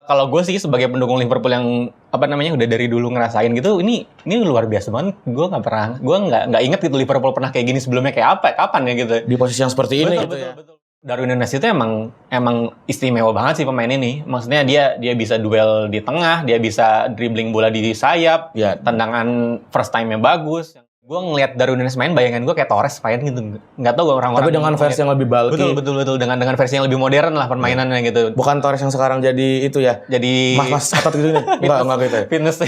Kalau gue sih sebagai pendukung Liverpool yang udah dari dulu ngerasain gitu, ini luar biasa banget. Gue nggak inget gitu Liverpool pernah kayak gini sebelumnya, kayak apa, kapan ya gitu. Di posisi yang seperti ini gitu ya. Betul. Darwin Núñez itu emang istimewa banget sih pemain ini. Maksudnya dia bisa duel di tengah, dia bisa dribbling bola di sayap, Ya. tendangan first time-nya bagus. Gue ngelihat Darwin Núñez main, bayangan gue kayak Torres main gitu. Nggak tahu orang-orang. Tapi dengan versi yang lebih bulky. Betul. Dengan versi yang lebih modern lah permainannya gitu. Bukan Torres yang sekarang jadi itu ya. Jadi mas otot gitu nih. Enggak gitu ya. Fitness.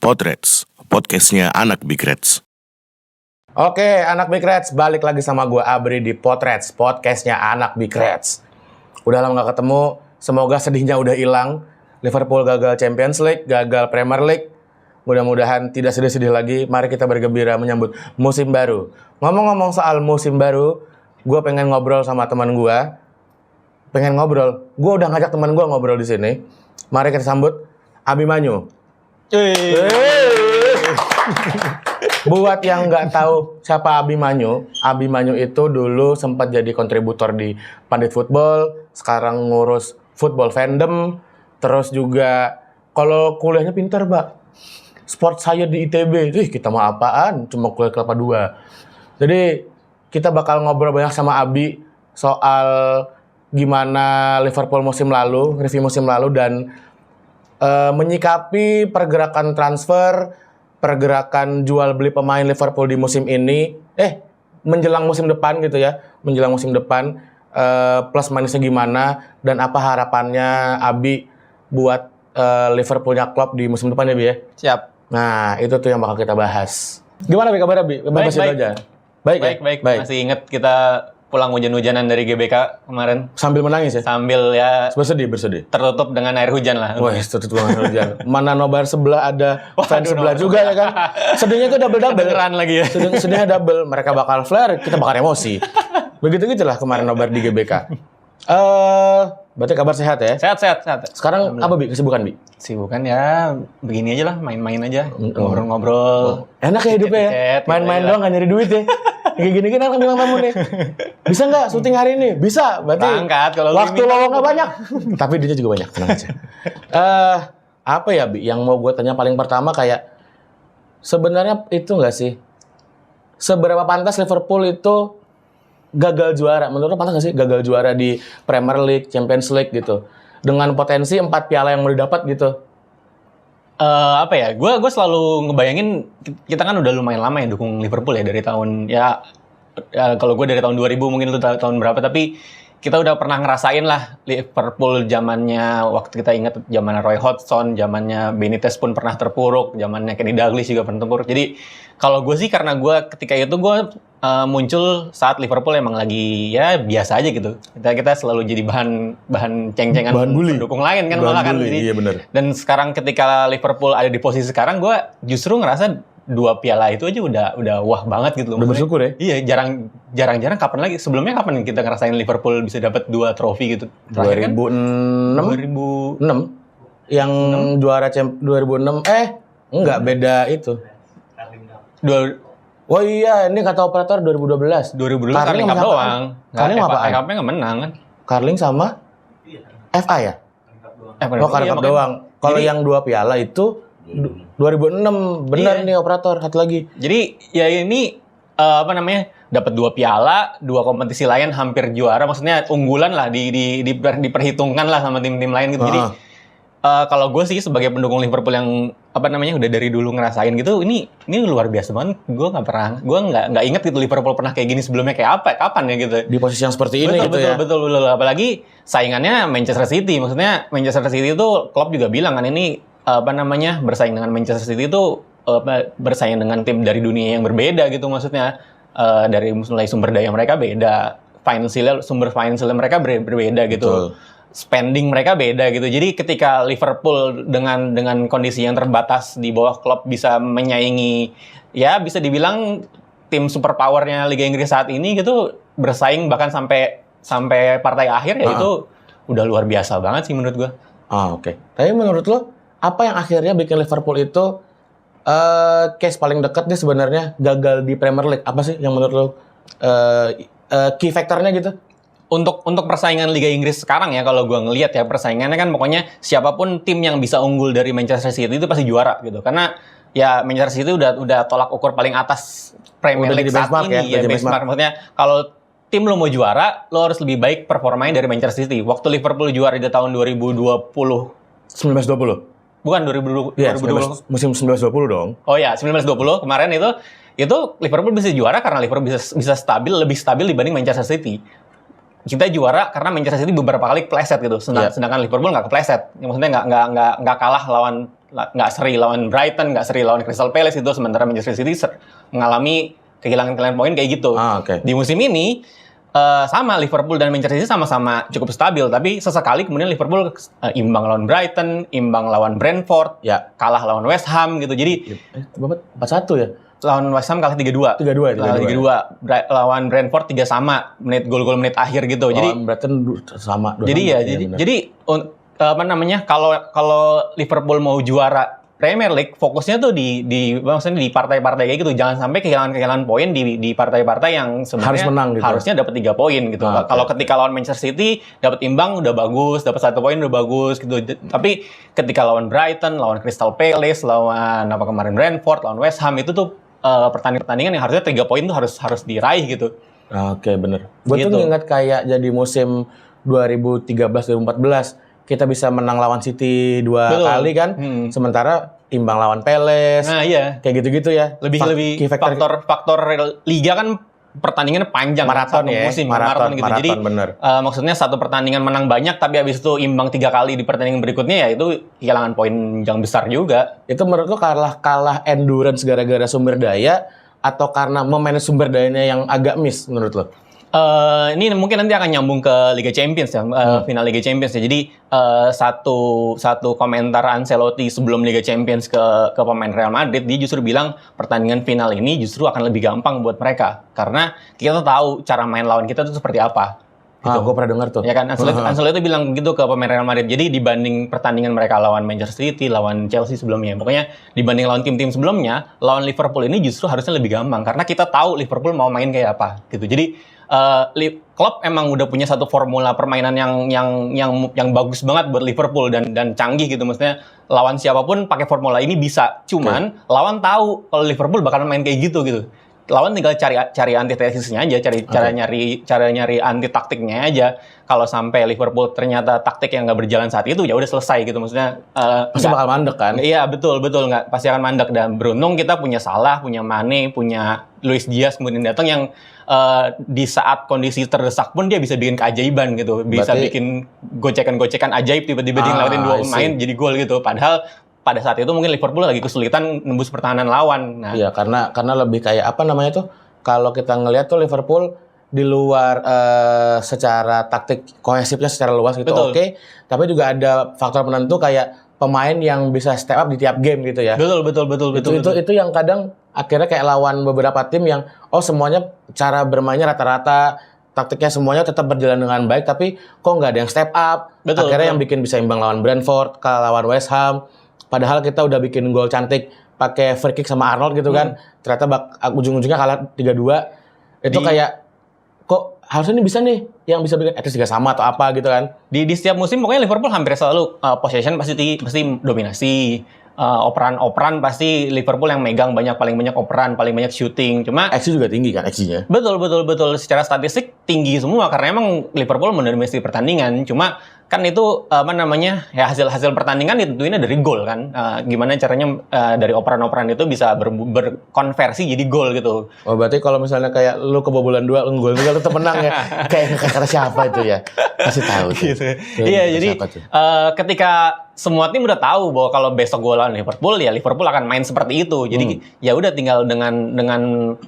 Potrets, podcastnya anak Big Reds. Oke, anak Big Reds, balik lagi sama gue Abri di Potrets, podcastnya anak Big Reds. Udah lama gak ketemu, semoga sedihnya udah hilang. Liverpool gagal Champions League, gagal Premier League. Mudah-mudahan tidak sedih-sedih lagi. Mari kita bergembira menyambut musim baru. Ngomong-ngomong soal musim baru, gue pengen ngobrol sama teman gue. Gue udah ngajak teman gue ngobrol di sini. Mari kita sambut Abimanyu. Buat yang nggak tahu siapa Abimanyu itu dulu sempat jadi kontributor di Pandit Football, sekarang ngurus football fandom, terus juga kalau kuliahnya pintar, Mbak. Sport Science di ITB. Kita mah apaan? Cuma kuliah Kelapa II. Jadi kita bakal ngobrol banyak sama Abi soal gimana Liverpool musim lalu, review musim lalu, dan menyikapi pergerakan transfer, pergerakan jual beli pemain Liverpool di musim ini, menjelang musim depan gitu ya, plus minusnya gimana, dan apa harapannya Abi buat Liverpoolnya Klopp di musim depan ya, Bi ya? Siap. Nah, itu tuh yang bakal kita bahas. Gimana Bi kabar Abi? Baik. Aja. Baik. Masih inget kita pulang hujan-hujanan dari GBK kemarin. Sambil menangis ya? Sambil ya Bersedih. tertutup dengan air hujan lah. Wah, tertutup dengan air hujan. Mana nobar sebelah ada fans sebelah juga ya kan? Sedihnya itu double. Beneran lagi ya. Sedihnya double. Mereka bakal flare, kita bakal emosi. Begitu-gitulah kemarin nobar di GBK. Berarti kabar sehat ya? Sehat. Sekarang apa Bi? Kesibukan Bi? Sibukan ya begini aja lah, main-main aja. Ngobrol-ngobrol. Enak ya hidupnya ya? Main-main doang, gak nyari duit ya? Kayak gini-gini kan bilang tamu nih. Bisa nggak syuting hari ini? Bisa. Berarti berangkat kalau waktu lowongnya banyak. Tapi duitnya juga banyak, tenang aja. Apa ya Bi? Yang mau gue tanya paling pertama kayak sebenarnya itu nggak sih? Seberapa pantas Liverpool itu gagal juara? Menurut lo pantas nggak sih gagal juara di Premier League, Champions League gitu? Dengan potensi 4 piala yang mau didapat gitu. Gue selalu ngebayangin kita kan udah lumayan lama ya dukung Liverpool ya dari tahun kalau gue dari tahun 2000 mungkin lu tahun berapa, tapi kita udah pernah ngerasain lah Liverpool zamannya, waktu kita ingat zamannya Roy Hodgson, zamannya Benitez pun pernah terpuruk, zamannya Kenny Dalglish juga pernah terpuruk. Jadi kalau gue sih karena gue ketika itu gue muncul saat Liverpool emang lagi ya biasa aja gitu. Kita selalu jadi bahan ceng-cengan pendukung lain kan malah kan. Iya benar. Dan sekarang ketika Liverpool ada di posisi sekarang, gue justru ngerasa 2 piala itu aja udah wah banget gitu loh. Udah bersyukur ya? Iya, jarang kapan lagi? Sebelumnya kapan kita ngerasain Liverpool bisa dapat 2 trofi gitu? 2006. 2006. Yang juara 2006. Enggak, beda itu. Oh iya, ini kata operator 2012. 2012 Carling Cup doang. Carling apaan? FA Cup-nya nggak menang kan? Carling sama FA ya? Carling Cup doang. Kalau yang 2 piala itu 2006, benar nih operator, satu lagi. Jadi ya ini dapat 2 piala, 2 kompetisi lain hampir juara, maksudnya unggulan lah diperhitungkan lah sama tim-tim lain gitu. Jadi kalau gue sih sebagai pendukung Liverpool yang udah dari dulu ngerasain gitu, ini luar biasa banget. Gue nggak inget gitu Liverpool pernah kayak gini sebelumnya, kayak apa, kapan ya gitu. Di posisi yang seperti ini gitu ya. Betul. Apalagi saingannya Manchester City. Maksudnya Manchester City itu Klopp juga bilang kan ini bersaing dengan Manchester City itu bersaing dengan tim dari dunia yang berbeda gitu, maksudnya dari mulai sumber daya mereka beda, sumber finansial mereka berbeda gitu. Betul. Spending mereka beda gitu. Jadi ketika Liverpool dengan kondisi yang terbatas di bawah Klopp bisa menyaingi, ya bisa dibilang tim superpowernya Liga Inggris saat ini gitu, bersaing bahkan sampai partai akhir ya, itu udah luar biasa banget sih menurut gue. Oke. Tapi menurut lo apa yang akhirnya bikin Liverpool itu Case paling dekat nih sebenarnya gagal di Premier League. Apa sih yang menurut lo key factornya gitu? Untuk persaingan Liga Inggris sekarang ya, kalau gue ngelihat ya, persaingannya kan pokoknya siapapun tim yang bisa unggul dari Manchester City itu pasti juara gitu. Karena ya Manchester City udah tolak ukur paling atas Premier Udah League jadi saat benchmark ini ya, ya, benchmark. Maksudnya kalau tim lo mau juara, lo harus lebih baik performanya dari Manchester City. Waktu Liverpool juara di tahun 2020, 1920. bukan 2020, Iya, 2020. musim 1920 dong. Oh ya, 1920 kemarin itu Liverpool bisa juara karena Liverpool bisa lebih stabil dibanding Manchester City. Kita juara karena Manchester City beberapa kali kepleset gitu, sedangkan Liverpool nggak kepleset. Maksudnya nggak kalah nggak seri lawan Brighton, nggak seri lawan Crystal Palace itu, sementara Manchester City mengalami kehilangan poin kayak gitu. Okay. Di musim ini sama Liverpool dan Manchester City sama-sama cukup stabil, tapi sesekali kemudian Liverpool imbang lawan Brighton, imbang lawan Brentford, kalah lawan West Ham gitu. Jadi 4-1 ya. Lawan West Ham kalah 3-2. 3-2. Lawan Brentford 3 sama, gol-gol menit akhir gitu. Lawan jadi Brighton sama. Jadi apa namanya? Kalau Liverpool mau juara Premier League, fokusnya tuh maksudnya di partai-partai kayak gitu. Jangan sampai kehilangan poin di partai-partai yang sebenarnya harus menang gitu. Harusnya dapat 3 poin gitu. Kalau ketika lawan Manchester City dapat imbang udah bagus, dapat 1 poin udah bagus gitu. Tapi ketika lawan Brighton, lawan Crystal Palace, lawan kemarin Brentford, lawan West Ham itu tuh pertandingan yang harusnya 3 poin tuh harus diraih gitu. Oke, bener. Gue tuh nginget kayak jadi musim 2013-2014 kita bisa menang lawan City 2 kali kan, sementara imbang lawan Palace. Nah iya. Kayak gitu-gitu ya. Lebih faktor liga kan pertandingannya panjang, maraton ya, musim maraton gitu. Jadi maksudnya satu pertandingan menang banyak tapi habis itu imbang 3 kali di pertandingan berikutnya, ya itu kehilangan poin yang besar juga. Itu menurut lo kalah endurance gara-gara sumber daya atau karena memanage sumber dayanya yang agak miss menurut lo? Ini mungkin nanti akan nyambung ke Liga Champions ya, final Liga Champions ya. Jadi satu komentar Ancelotti sebelum Liga Champions ke pemain Real Madrid, dia justru bilang pertandingan final ini justru akan lebih gampang buat mereka karena kita tahu cara main lawan kita itu seperti apa. Gitu. Gue pernah dengar tuh. Ya kan, Ancelotti bilang gitu ke pemain Real Madrid. Jadi dibanding pertandingan mereka lawan Manchester City, lawan Chelsea sebelumnya, pokoknya dibanding lawan tim-tim sebelumnya, lawan Liverpool ini justru harusnya lebih gampang karena kita tahu Liverpool mau main kayak apa gitu. Jadi Klopp emang udah punya satu formula permainan yang bagus banget buat Liverpool dan canggih gitu. Maksudnya lawan siapapun pakai formula ini bisa. Cuman lawan tahu kalau Liverpool bakalan main kayak gitu. Lawan tinggal cari antitesisnya aja, cara nyari anti taktiknya aja. Kalau sampai Liverpool ternyata taktik yang nggak berjalan saat itu, ya udah selesai gitu. Maksudnya pasti bakal mandek kan? Iya betul nggak, pasti akan mandek. Dan beruntung kita punya Salah, punya Mane, punya Luis Diaz kemudian datang yang di saat kondisi terdesak pun dia bisa bikin keajaiban gitu, bisa bikin gocekan ajaib tiba-tiba dia ngelewatin 2 pemain jadi gol gitu. Padahal pada saat itu mungkin Liverpool lagi kesulitan nembus pertahanan lawan. Nah, iya, karena lebih kayak apa namanya tuh, kalau kita ngelihat tuh Liverpool di luar secara taktik kohesifnya secara luas gitu oke, tapi juga ada faktor penentu kayak pemain yang bisa step up di tiap game gitu ya. Betul. Itu yang kadang akhirnya kayak lawan beberapa tim yang semuanya cara bermainnya rata-rata, taktiknya semuanya tetap berjalan dengan baik, tapi kok nggak ada yang step up. Akhirnya yang bikin bisa imbang lawan Brentford, kalah lawan West Ham. Padahal kita udah bikin gol cantik pakai free kick sama Arnold gitu kan. Ternyata ujung-ujungnya kalah 3-2. Itu kayak kok harusnya ini bisa nih yang bisa bikin juga sama atau apa gitu kan. Di setiap musim pokoknya Liverpool hampir selalu possession pasti dominasi. Operan pasti Liverpool yang megang paling banyak operan, paling banyak shooting. Cuma XG juga tinggi kan XG-nya. Betul. Secara statistik tinggi semua karena emang Liverpool mendominasi pertandingan. Cuma kan itu ya hasil pertandingan ditentuinnya dari gol kan. Gimana caranya dari operan-operan itu bisa berkonversi jadi gol gitu. Oh, berarti kalau misalnya kayak lu kebobolan 2 gol juga tetap menang ya. Kayak kata siapa itu ya? Pasti tahu tuh. Gitu. Iya, jadi ketika semua tim udah tahu bahwa kalau besok gue lawan Liverpool, ya Liverpool akan main seperti itu. Jadi ya udah tinggal dengan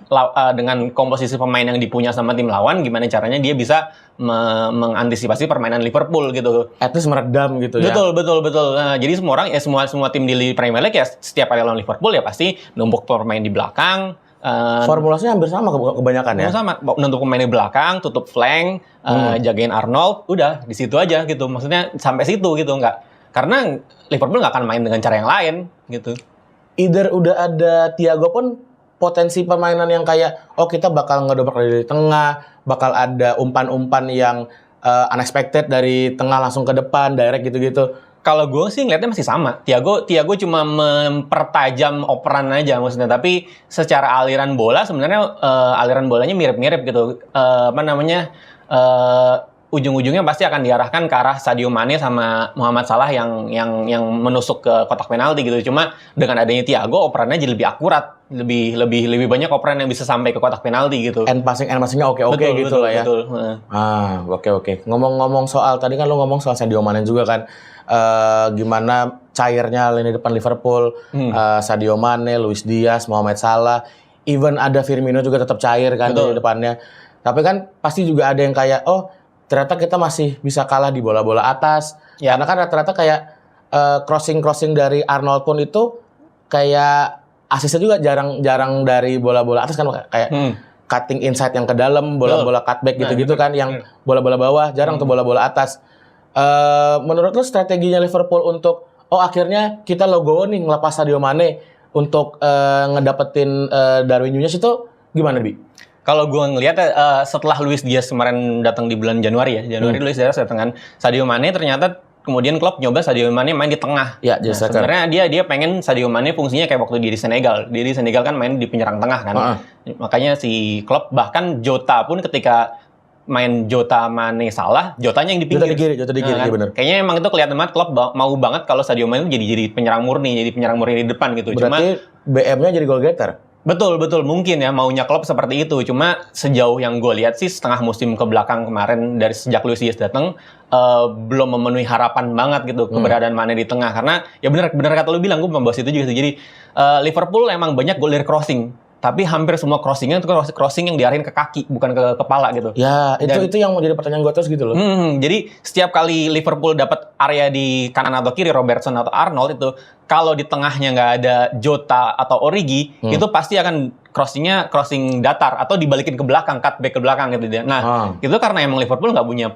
komposisi pemain yang dipunya sama tim lawan, gimana caranya dia bisa mengantisipasi permainan Liverpool gitu. At least meredam gitu ya. Betul. Nah, jadi semua tim di Premier League ya setiap kali lawan Liverpool ya pasti numpuk pemain di belakang. Formulasinya hampir sama kebanyakan ya. Sama, numpuk pemain di belakang, tutup flank, jagain Arnold, udah di situ aja gitu. Maksudnya sampai situ gitu, karena Liverpool nggak akan main dengan cara yang lain gitu. either udah ada Thiago pun potensi permainan yang kayak kita bakal ngedobrak dari tengah, bakal ada umpan-umpan yang unexpected dari tengah langsung ke depan, direct gitu-gitu. Kalau gue sih ngeliatnya masih sama. Thiago cuma mempertajam operan aja maksudnya. Tapi secara aliran bola sebenarnya aliran bolanya mirip-mirip gitu. Ujung-ujungnya pasti akan diarahkan ke arah Sadio Mane sama Muhammad Salah yang menusuk ke kotak penalti gitu. Cuma dengan adanya Thiago operannya jadi lebih akurat, lebih banyak operan yang bisa sampai ke kotak penalti gitu. End passingnya oke gitu lah ya. Betul. Oke. Ngomong-ngomong soal tadi kan lu ngomong soal Sadio Mane juga kan. Gimana cairnya lini depan Liverpool, Sadio Mane, Luis Diaz, Mohamed Salah, even ada Firmino juga tetap cair kan di depannya. Tapi kan pasti juga ada yang kayak ternyata kita masih bisa kalah di bola-bola atas. Ya. Karena kan rata-rata kayak crossing dari Arnold pun itu kayak asisnya juga jarang dari bola-bola atas kan kayak cutting inside yang ke dalam, bola-bola cutback gitu-gitu kan yang bola-bola bawah, jarang tuh bola-bola atas. Menurut lo strateginya Liverpool untuk akhirnya kita logo nih ngelepas Sadio Mane untuk ngedapetin Darwin Nunez itu gimana, Bi? Kalau gue ngelihat setelah Luis Diaz kemarin datang di bulan Januari Luis Diaz datang kan, Sadio Mane ternyata kemudian Klopp nyoba Sadio Mane main di tengah. Ya, sebenarnya dia pengen Sadio Mane fungsinya kayak waktu dia di Senegal. Dia di Senegal kan main di penyerang tengah kan. Makanya si Klopp bahkan Jota pun ketika main Jota Mane Salah, Jotanya yang di pinggir. Jota di kiri, kan? Bener. Kayaknya emang itu kelihatan banget Klopp mau banget kalau Sadio Mane jadi penyerang murni di depan gitu. Berarti BM-nya jadi goal getter. Betul, mungkin ya maunya Klopp seperti itu. Cuma sejauh yang gue lihat sih setengah musim ke belakang kemarin dari sejak Luis Diaz datang belum memenuhi harapan banget gitu keberadaan Mane di tengah. Karena ya benar kata lu bilang, gue membahas itu juga. Jadi Liverpool emang banyak gol dari crossing. Tapi hampir semua crossingnya itu crossing yang diarahin ke kaki, bukan ke kepala gitu. Ya, itu yang menjadi pertanyaan gue terus gitu loh. Jadi setiap kali Liverpool dapat area di kanan atau kiri, Robertson atau Arnold itu, kalau di tengahnya nggak ada Jota atau Origi, itu pasti akan crossing datar atau dibalikin ke belakang, cutback ke belakang gitu. Nah, itu karena emang Liverpool nggak punya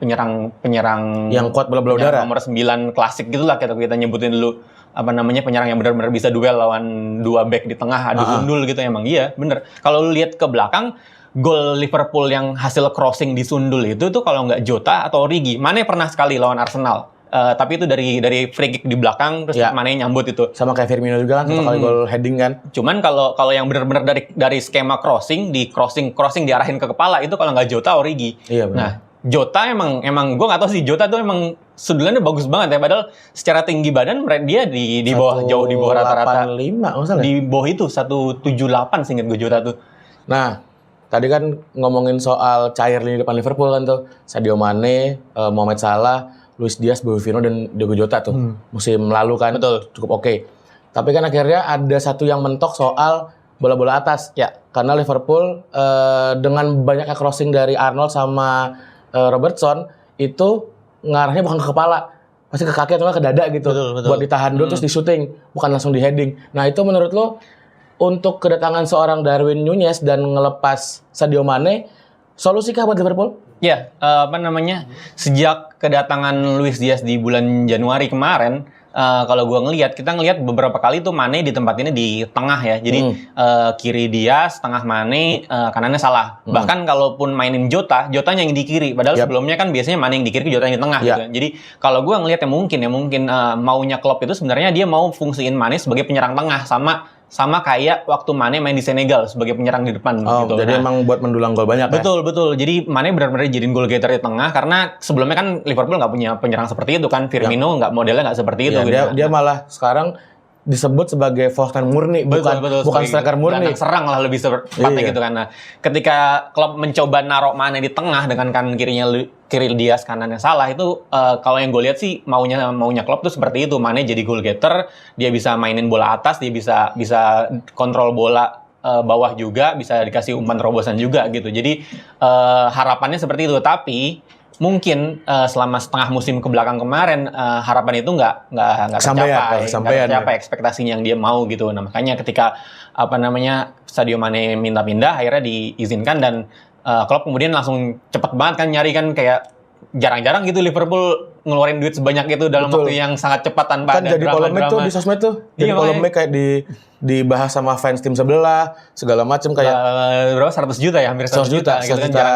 penyerang yang kuat bola-bola udara. Nomor 9 klasik gitulah kita nyebutin dulu. Penyerang yang benar-benar bisa duel lawan dua back di tengah, adu gundul gitu. Emang iya, bener. Kalau lu lihat ke belakang, gol Liverpool yang hasil crossing di sundul itu tuh kalau nggak Jota atau Origi. Mane pernah sekali lawan Arsenal. Tapi itu dari free kick di belakang, terus Mane nyambut itu. Sama kayak Firmino juga kan, satu kali gol heading kan. Cuman kalau yang benar-benar dari skema crossing, di crossing diarahin ke kepala, itu kalau nggak Jota, Origi. Iya, benar. Nah, Jota emang gue nggak tahu sih, Jota tuh emang sundulannya bagus banget ya, padahal secara tinggi badan dia di bawah, jauh di bawah rata-rata. 185 di bawah itu 178 seingat gue Jota tuh. Nah, tadi kan ngomongin soal cair lini depan Liverpool kan tuh, Sadio Mane, Mohamed Salah, Luis Diaz, Firmino dan Diogo Jota tuh musim lalu kan. Betul. Cukup oke. Tapi kan akhirnya ada satu yang mentok soal bola-bola atas ya, karena Liverpool dengan banyaknya crossing dari Arnold sama Robertson itu ngarahnya bukan ke kepala, pasti ke kaki atau ke dada gitu. Betul. Buat ditahan dulu terus di shooting, bukan langsung di heading. Nah, itu menurut lo untuk kedatangan seorang Darwin Nunez dan ngelepas Sadio Mane, solusikah buat Liverpool? Ya, sejak kedatangan Luis Diaz di bulan Januari kemarin, kalau kita ngelihat beberapa kali tuh Mane ditempatinnya di tengah ya. Jadi kiri Diaz, tengah Mane, kanannya Salah. Bahkan kalaupun mainin Jotanya yang di kiri. Padahal sebelumnya kan biasanya Mane yang di kiri, Jota yang di tengah gitu. Jadi kalau gue ngelihat mungkin maunya Klopp itu sebenarnya dia mau fungsiin Mane sebagai penyerang tengah sama kayak waktu Mane main di Senegal sebagai penyerang di depan gitu. Jadi emang buat mendulang gol banyak betul. Jadi Mane benar-benar jadiin goal getter di tengah, karena sebelumnya kan Liverpool nggak punya penyerang seperti itu kan. Firmino modelnya nggak seperti itu. Dia malah sekarang disebut sebagai false nine murni, bukan striker murni. Gelandang serang lah lebih tepatnya gitu kan. Nah, ketika Klopp mencoba narok Mane di tengah dengan kanan kiri Diaz, kanannya Salah, itu kalau yang gue lihat sih maunya Klopp tuh seperti itu. Mane jadi goal getter, dia bisa mainin bola atas, dia bisa kontrol bola bawah juga, bisa dikasih umpan terobosan juga gitu. Jadi harapannya seperti itu. Tapi mungkin selama setengah musim ke belakang kemarin harapan itu nggak tercapai ekspektasinya yang dia mau gitu. Nah, makanya ketika Sadio Mane minta pindah, akhirnya diizinkan dan Klopp kemudian langsung cepet banget kan nyari kan, kayak jarang-jarang gitu Liverpool ngeluarin duit sebanyak itu dalam Betul. waktu yang sangat cepat tanpa Kan ada jadi polemik tuh di sosmed tuh. Jadi Iya, polemik kayak dibahas sama fans tim sebelah, segala macam kayak berapa 100 juta ya, hampir 100 juta, gitu 100 kan, juta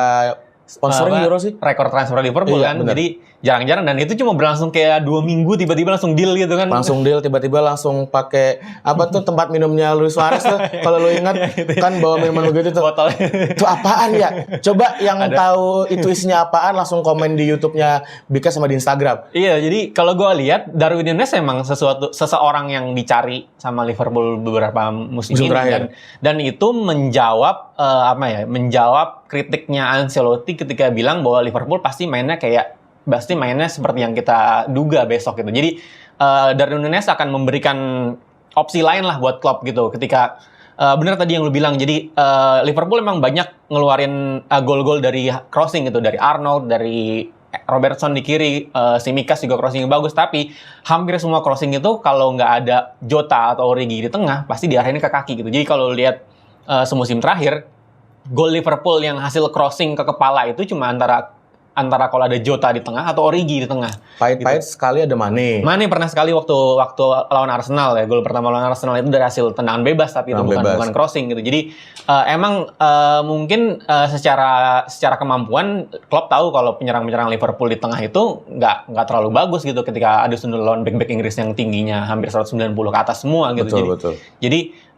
sponsoring euro sih. rekor transfer Liverpool Iya, kan. benar. Jadi jarang-jarang, dan itu cuma berlangsung kayak 2 minggu tiba-tiba langsung deal gitu kan. Langsung deal, tiba-tiba langsung pakai apa tuh tempat minumnya Luis Suarez tuh. Kalau lu ingat kan bawa minuman begitu tuh. Botol. Itu apaan ya? Coba yang tahu itu isinya apaan langsung komen di YouTube-nya Bika sama di Instagram. Iya, jadi kalau gue lihat Darwin Núñez emang seseorang yang dicari sama Liverpool beberapa musim Musim ini, terakhir. dan itu menjawab menjawab kritiknya Ancelotti ketika bilang bahwa Liverpool pasti mainnya seperti yang kita duga besok gitu. Jadi Darwin Núñez akan memberikan opsi lain lah buat Klopp gitu ketika benar tadi yang lu bilang. Jadi Liverpool emang banyak ngeluarin gol-gol dari crossing gitu, dari Arnold, dari Robertson di kiri, Tsimikas juga crossing bagus, tapi hampir semua crossing itu kalau nggak ada Jota atau Origi di tengah pasti diarahin ke kaki gitu. Jadi kalau lihat semusim terakhir, gol Liverpool yang hasil crossing ke kepala itu cuma antara kalau ada Jota di tengah atau Origi di tengah. Pahit-pahit sekali ada Mane. Mane pernah sekali waktu lawan Arsenal ya, gol pertama lawan Arsenal itu dari hasil tendangan bebas, tapi itu bukan crossing gitu. Jadi emang mungkin secara kemampuan Klopp tahu kalau penyerang-penyerang Liverpool di tengah itu nggak terlalu bagus gitu ketika adu sundul lawan back Inggris yang tingginya hampir 190 ke atas semua gitu. Betul. Jadi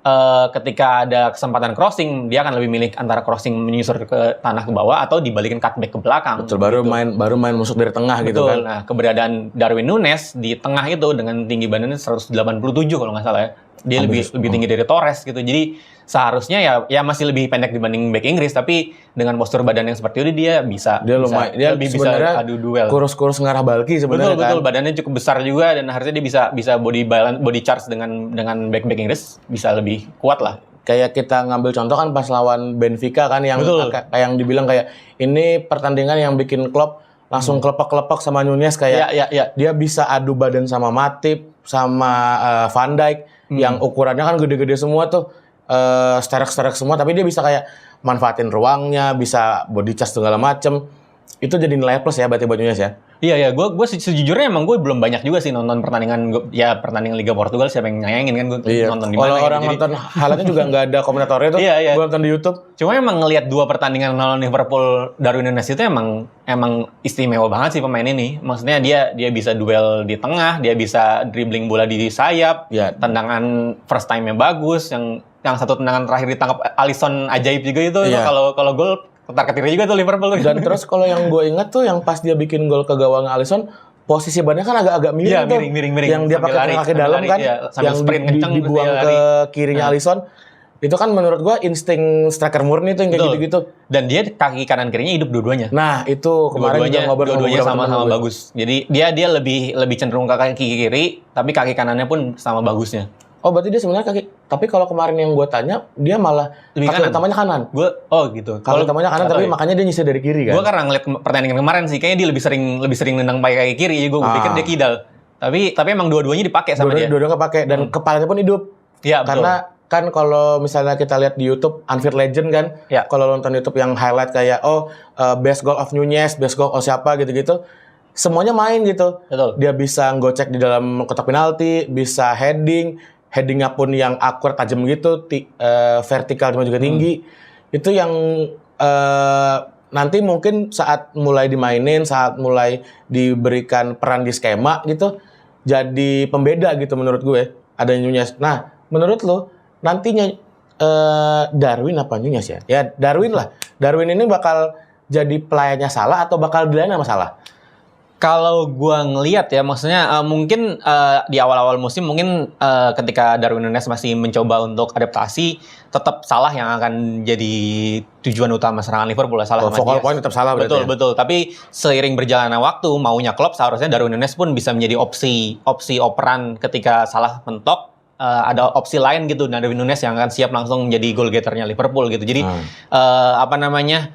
ketika ada kesempatan crossing, dia akan lebih milih antara crossing menyusur ke tanah ke bawah atau dibalikin cutback ke belakang. Betul, baru main masuk dari tengah gitu kan. Nah, keberadaan Darwin Núñez di tengah itu dengan tinggi badannya 187 kalau nggak salah ya. Dia lebih tinggi dari Torres gitu. Jadi seharusnya ya masih lebih pendek dibanding back Inggris, tapi dengan postur badan yang seperti itu dia lebih bisa adu duel. Kurus-kurus ngarah Balki sebenarnya. Betul, badannya cukup besar juga, dan harusnya dia bisa body charge dengan back Inggris bisa lebih kuat lah. Kayak kita ngambil contoh kan pas lawan Benfica kan yang yang dibilang kayak ini pertandingan yang bikin Klopp langsung kelepek-kelepek sama Núñez kayak dia bisa adu badan sama Matip sama Van Dijk yang ukurannya kan gede-gede semua tuh, sterek-sterek semua, tapi dia bisa kayak manfaatin ruangnya, bisa body charge segala macem. Itu jadi nilai plus ya berarti buat Núñez ya. Iya, gue sejujurnya emang gue belum banyak juga sih nonton pertandingan Liga Portugal, siapa yang nyayangin kan gue nonton di mana. Kalau orang nonton highlightnya juga nggak ada komentatornya tuh. Iya. Gue nonton di YouTube. Cuma emang ngelihat 2 pertandingan lawan Liverpool, Darwin Núñez itu emang istimewa banget sih pemain ini. Maksudnya dia bisa duel di tengah, dia bisa dribbling bola di sayap, tendangan first time-nya bagus, yang satu tendangan terakhir ditangkap Alisson ajaib juga itu. Kalau gol ketar-ketir juga tuh Liverpool. Dan terus kalau yang gue ingat tuh yang pas dia bikin gol ke gawang Alisson, posisi badannya kan agak miring tuh. Miring. Yang dia pakai kaki dalam kan, yang dibuang ke kirinya Alisson. Itu kan menurut gue insting striker murni tuh yang kayak gitu-gitu. Dan dia kaki kanan kirinya hidup dua-duanya. Nah itu kemarin juga ngobrol dua-duanya sama-sama bagus. Jadi dia lebih cenderung ke kaki kiri, tapi kaki kanannya pun sama bagusnya. Oh berarti dia sebenarnya kaki. Tapi kalau kemarin yang gue tanya, dia malah kaki utamanya kanan. Gitu. Kaki utamanya kanan, tapi makanya dia nyisir dari kiri kan. Gue karena ngeliat pertandingan kemarin sih, kayaknya dia lebih sering nendang pakai kaki kiri. Jadi gue pikir dia kidal. Tapi emang dua-duanya dipakai sama dia. Dua-duanya kepake dan kepalanya pun hidup. Iya, betul. Karena kan kalau misalnya kita lihat di YouTube Anfield Legend kan, kalau nonton YouTube yang highlight kayak best goal of Núñez, best goal of siapa gitu-gitu, semuanya main gitu. Betul. Dia bisa gocek di dalam kotak penalti, bisa headingnya pun yang akurat tajam gitu, vertikal cuma juga tinggi. Itu yang nanti mungkin saat mulai dimainin, saat mulai diberikan peran di skema gitu, jadi pembeda gitu menurut gue ada Núñez. Nah, menurut lo nantinya Darwin apa Núñez ya? Ya Darwin lah. Darwin ini bakal jadi pelayannya Salah atau bakal dilayani sama Salah? Kalau gua ngelihat ya, maksudnya mungkin di awal-awal musim mungkin ketika Darwin Núñez masih mencoba untuk adaptasi, tetap Salah yang akan jadi tujuan utama serangan Liverpool. Salah focal point tetap Salah berarti. Betul. Tapi seiring berjalannya waktu, maunya Klopp seharusnya Darwin Núñez pun bisa menjadi opsi operan ketika Salah mentok. Ada opsi lain gitu, Darwin Núñez yang akan siap langsung menjadi goal getternya Liverpool gitu. Jadi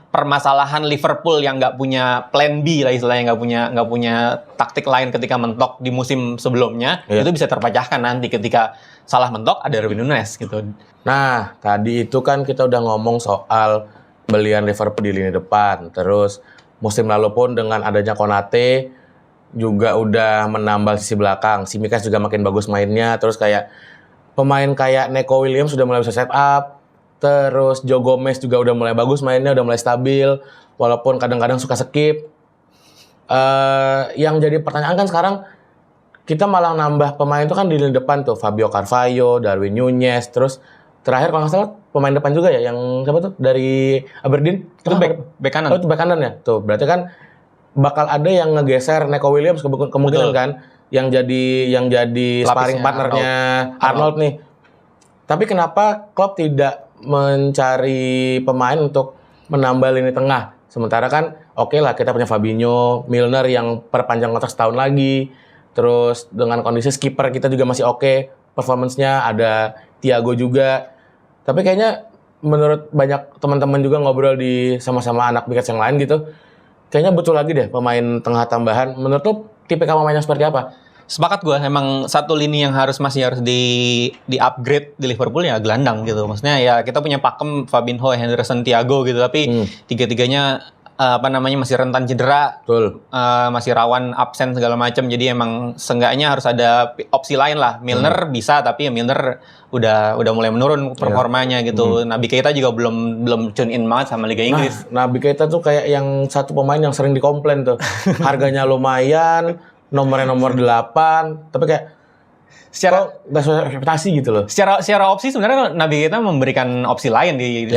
permasalahan Liverpool yang nggak punya plan B lah istilahnya, nggak punya taktik lain ketika mentok di musim sebelumnya, itu bisa terpecahkan nanti ketika Salah mentok ada Darwin Núñez gitu. Nah tadi itu kan kita udah ngomong soal belian Liverpool di lini depan, terus musim lalu pun dengan adanya Konate juga udah menambal sisi belakang. Tsimikas juga makin bagus mainnya. Terus kayak pemain kayak Neco Williams sudah mulai bisa set up. Terus Joe Gomez juga udah mulai bagus mainnya, udah mulai stabil. Walaupun kadang-kadang suka skip. Yang jadi pertanyaan kan sekarang kita malah nambah pemain itu kan di lini depan tuh. Fabio Carvalho, Darwin Nunez. Terus terakhir kalau nggak salah pemain depan juga ya. Yang siapa tuh? Dari Aberdeen. Itu back kanan. Oh itu back kanan ya? Tuh berarti kan bakal ada yang ngegeser Neco Williams kemungkinan Betul. kan yang jadi sparring Lapisnya partnernya Arnold nih. Tapi kenapa Klopp tidak mencari pemain untuk menambah lini tengah? Sementara kan oke lah kita punya Fabinho, Milner yang perpanjang kontrak setahun lagi. Terus dengan kondisi skipper kita juga masih oke, performance-nya ada Thiago juga. Tapi kayaknya menurut banyak teman-teman juga ngobrol di sama-sama anak Big Reds yang lain gitu, kayaknya butuh lagi deh pemain tengah tambahan. Menurut lo tipikal pemainnya seperti apa? Sepakat gue, emang satu lini yang masih harus di upgrade di Liverpool ya gelandang gitu. Maksudnya ya kita punya pakem Fabinho, Henderson, Thiago gitu, tapi tiga-tiganya masih rentan cedera, Betul. masih rawan absen segala macam. Jadi emang seenggaknya harus ada opsi lain lah. Milner bisa, tapi ya Milner udah mulai menurun performanya gitu. Naby Keita juga belum tune in banget sama Liga Inggris. Naby Keita tuh kayak yang satu pemain yang sering dikomplain tuh. Harganya lumayan, nomornya nomor 8, tapi kayak Secara nggak sesuai ekspektasi gitu loh. Secara opsi sebenarnya Naby Keita memberikan opsi lain di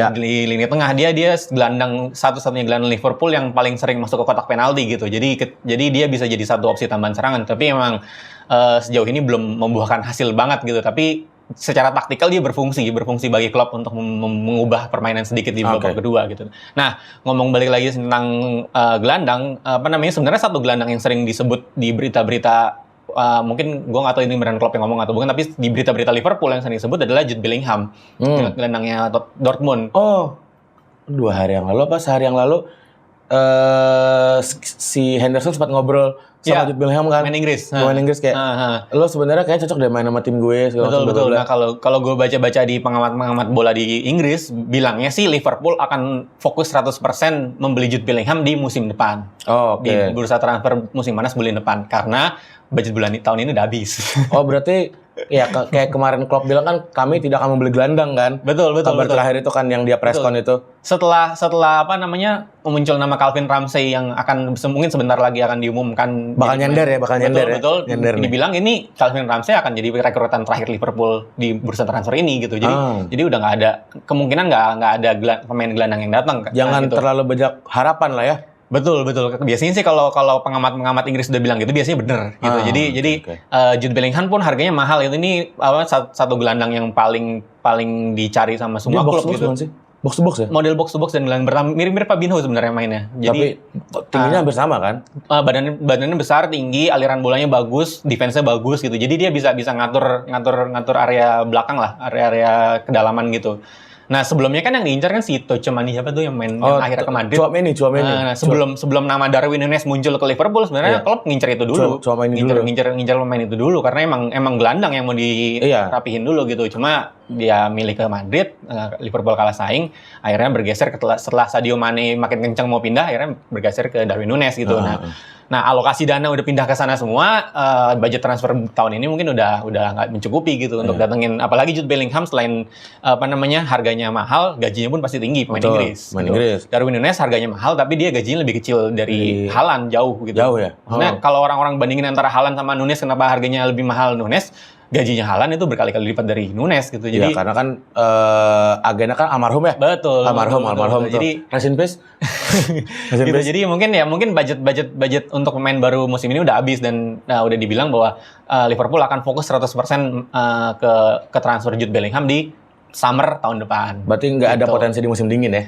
lini tengah. Dia gelandang satu-satunya gelandang Liverpool yang paling sering masuk ke kotak penalti gitu. Jadi dia bisa jadi satu opsi tambahan serangan. Tapi emang sejauh ini belum membuahkan hasil banget gitu. Tapi secara taktikal dia berfungsi bagi klub untuk mengubah permainan sedikit di babak kedua gitu. Nah, ngomong balik lagi tentang gelandang, sebenarnya satu gelandang yang sering disebut di berita-berita, mungkin gue nggak tahu ini beneran Klopp yang ngomong atau bukan, tapi di berita-berita Liverpool yang sering disebut adalah Jude Bellingham, gelandangnya Dortmund. Oh, 2 hari yang lalu apa sehari yang lalu si Henderson sempat ngobrol sama Jude Bellingham kan, main Inggris. Main Inggris kayak, lo sebenarnya kayak cocok deh main sama tim gue. Betul. Nah kalau gue baca di pengamat bola di Inggris, bilangnya sih Liverpool akan fokus 100% membeli Jude Bellingham di musim depan. Di bursa transfer musim panas bulan depan, karena budget tahun ini udah habis. Oh berarti ya kayak kemarin Klopp bilang kan kami tidak akan membeli gelandang kan. Betul. Kabar terakhir itu kan yang dia preskon itu. Setelah muncul nama Calvin Ramsey yang akan mungkin sebentar lagi akan diumumkan. Bakal nyender. Betul. Dibilang ini Calvin Ramsey akan jadi rekrutan terakhir Liverpool di bursa transfer ini gitu. Jadi udah nggak ada kemungkinan nggak ada pemain gelandang yang datang. Jangan terlalu banyak harapan lah ya. Betul. Biasanya sih kalau pengamat Inggris udah bilang gitu biasanya bener gitu. Jadi Jude Bellingham pun harganya mahal itu. Ini satu gelandang yang paling dicari sama semua klub gitu. Box to box ya? Model box to box dan gelandang bertahan mirip Fabinho sebenarnya mainnya. Tapi tingginya hampir sama kan? Badannya besar, tinggi, aliran bolanya bagus, defense-nya bagus gitu. Jadi dia bisa ngatur area belakang lah, area kedalaman gitu. Nah sebelumnya kan yang diincar kan si Tchouaméni siapa tuh yang main yang akhirnya ke Madrid. Tchouaméni. Nah, sebelum nama Darwin Nunez muncul ke Liverpool sebenarnya klub ngincer itu dulu. Ngincer pemain itu dulu karena emang gelandang yang mau dirapihin dulu gitu. Cuma dia milih ke Madrid, Liverpool kalah saing, akhirnya bergeser setelah Sadio Mane makin kencang mau pindah, akhirnya bergeser ke Darwin Nunez gitu. Nah, alokasi dana udah pindah ke sana semua, budget transfer tahun ini mungkin udah nggak mencukupi gitu untuk datengin, apalagi Jude Bellingham selain harganya mahal, gajinya pun pasti tinggi pemain Inggris. Darwin Nunez harganya mahal tapi dia gajinya lebih kecil dari Haaland jauh gitu. Jauh ya. Maksudnya kalau orang-orang bandingin antara Haaland sama Nunez, kenapa harganya lebih mahal Nunez? Gajinya Haaland itu berkali-kali lipat dari Nunez gitu. Jadi karena kan agennya kan almarhum ya. Betul. Almarhum. Jadi rest in peace. Gitu. Jadi mungkin budget untuk pemain baru musim ini udah habis dan udah dibilang bahwa Liverpool akan fokus 100% ke transfer Jude Bellingham di summer tahun depan. Berarti nggak ada potensi di musim dingin ya?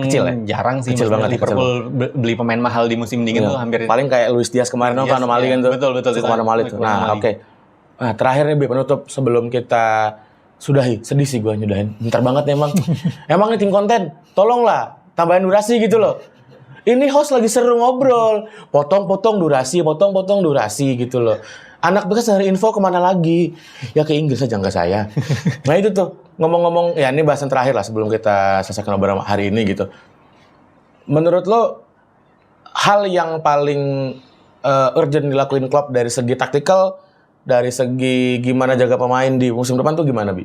Kecil ya? Jarang sih. Kecil banget Liverpool beli pemain mahal di musim dingin tuh hampir. Paling kayak Luis Diaz kemarin kan anomali kan tuh. Betul. Anomali tuh. Nah, oke. Nah, terakhir nih, penutup sebelum kita sudahi. Sedih sih gue nyudahin. Bentar banget nih emang. Emang nih tim konten, tolonglah tambahin durasi gitu loh. Ini host lagi seru ngobrol. Potong-potong durasi gitu loh. Anak bekas dari info kemana lagi? Ya ke Inggris aja, nggak saya. Nah itu tuh, ngomong-ngomong, ya ini bahasan terakhir lah sebelum kita selesai ngobrol hari ini gitu. Menurut lo, hal yang paling urgent dilakuin Klopp dari segi taktikal, dari segi gimana jaga pemain di musim depan tuh gimana, Bi?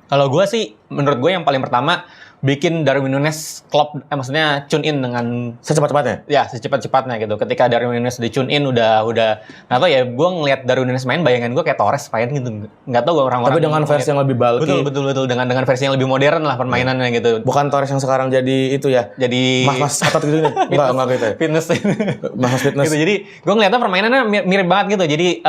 Kalau gue sih, menurut gue yang paling pertama bikin Darwin Núñez Klopp, maksudnya tune in dengan Secepat-cepatnya? ya secepat-cepatnya gitu. Ketika Darwin Núñez di tune in udah nggak tahu ya. Gue ngelihat Darwin Núñez main, bayangan gue kayak Torres main gitu. Nggak tahu gue orang-orang. Tapi dengan versi yang lebih bulky. Betul dengan versi yang lebih modern lah permainannya gitu. Bukan Torres yang sekarang jadi itu ya. Jadi mas otot gitu nih. Enggak gitu ya. fitness. Mas fitness. Gitu. Jadi gue ngeliatnya permainannya mirip banget gitu. Jadi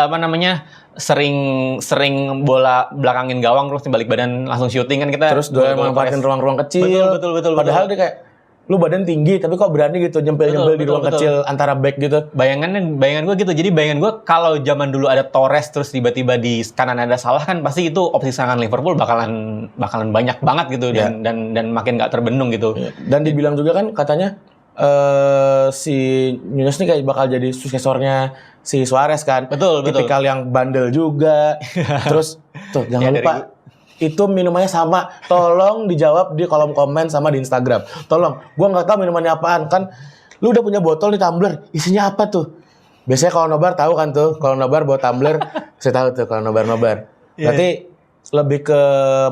sering bola belakangin gawang terus balik badan langsung syuting kan kita. Terus dia manfaatin ruang-ruang kecil. Betul. Padahal dia kayak lu badan tinggi tapi kok berani gitu nyempil-nyempil di ruang kecil antara back gitu. Bayangan gue gitu. Jadi bayangan gue kalau zaman dulu ada Torres terus tiba-tiba di kanan ada Salah kan pasti itu opsi serangan Liverpool bakalan banyak banget gitu dan makin gak terbendung gitu. Dan dibilang juga kan katanya si Núñez nih kayak bakal jadi suksesornya si Suarez kan. Betul. Tipikal yang bandel juga. Terus tuh jangan lupa itu minumannya sama. Tolong dijawab di kolom komen sama di Instagram. Tolong. Gua nggak tahu minumannya apaan kan. Lu udah punya botol nih tumbler. Isinya apa tuh? Biasanya kalau nobar tahu kan tuh. Kalau nobar bawa tumbler, saya tahu tuh kalau nobar. Berarti lebih ke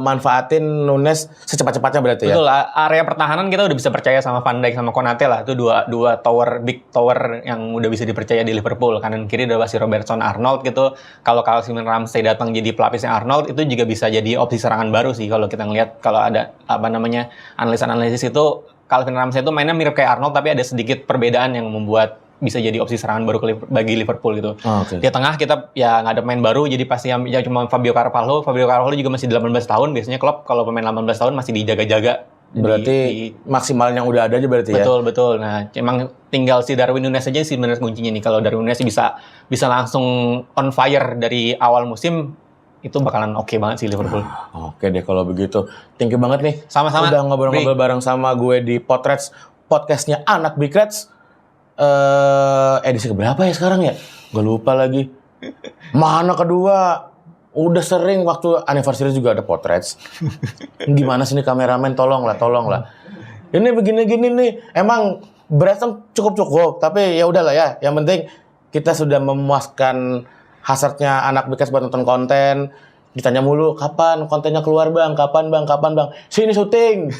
manfaatin Núñez secepat-cepatnya berarti ya. Betul, area pertahanan kita udah bisa percaya sama Van Dijk sama Konate lah. Itu dua big tower yang udah bisa dipercaya di Liverpool. Kanan kiri udah pasti Robertson, Arnold gitu. Kalau Calvin Ramsey datang jadi pelapisnya Arnold, itu juga bisa jadi opsi serangan baru sih kalau kita ngelihat kalau ada analisis itu Calvin Ramsey itu mainnya mirip kayak Arnold tapi ada sedikit perbedaan yang membuat bisa jadi opsi serangan baru bagi Liverpool gitu. Di tengah kita ya nggak ada pemain baru, jadi pasti yang cuma Fabio Carvalho. Fabio Carvalho juga masih 18 tahun. Biasanya Klopp kalau pemain 18 tahun masih dijaga-jaga. Berarti maksimal yang udah ada aja berarti ya? Betul. Nah, emang tinggal si Darwin Núñez aja sih sebenarnya kuncinya nih. Kalau Darwin Núñez bisa langsung on fire dari awal musim, itu bakalan oke banget sih Liverpool. Oke deh kalau begitu. Thank you banget nih. Sama-sama. Udah ngobrol-ngobrol bareng sama gue di podcastnya Anak Big Reds. Edisi keberapa ya sekarang ya? Gak lupa lagi. Mana kedua? Udah sering waktu anniversary juga ada Potrets. Gimana sih nih kameramen? Tolong lah. Ini begini-gini nih. Emang beratnya cukup. Tapi ya udahlah ya. Yang penting kita sudah memuaskan hasratnya Anak Big Reds buat nonton konten. Ditanya mulu, kapan kontennya keluar bang? Kapan bang? Sini syuting.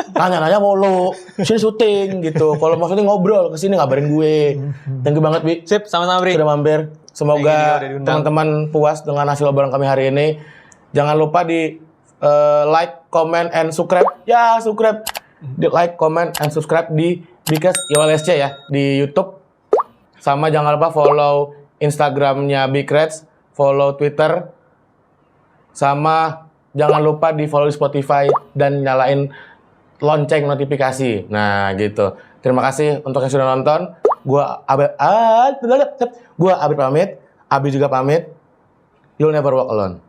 Nanya-nanya mulu, sini syuting gitu. Kalau mau syuting ngobrol, kesini ngabarin gue. Thank you banget, Bi. Sip, sama-sama, Bri. Sudah mampir. Semoga teman-teman puas dengan hasil obrolan kami hari ini. Jangan lupa di like, comment, and subscribe. Ya, subscribe. Di like, comment, and subscribe di Bikers IWLSC ya, di YouTube. Sama jangan lupa follow Instagramnya Big Reds, follow Twitter. Sama jangan lupa di follow di Spotify dan nyalain lonceng notifikasi. Nah, gitu. Terima kasih untuk yang sudah nonton. Gua Abid pamit. Abi juga pamit. You'll never walk alone.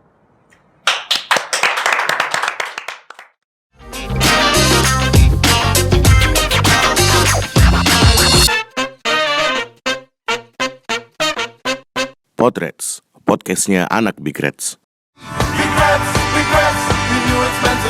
Potrets, podcastnya Anak Big Reds. Regrets, we knew it's meant to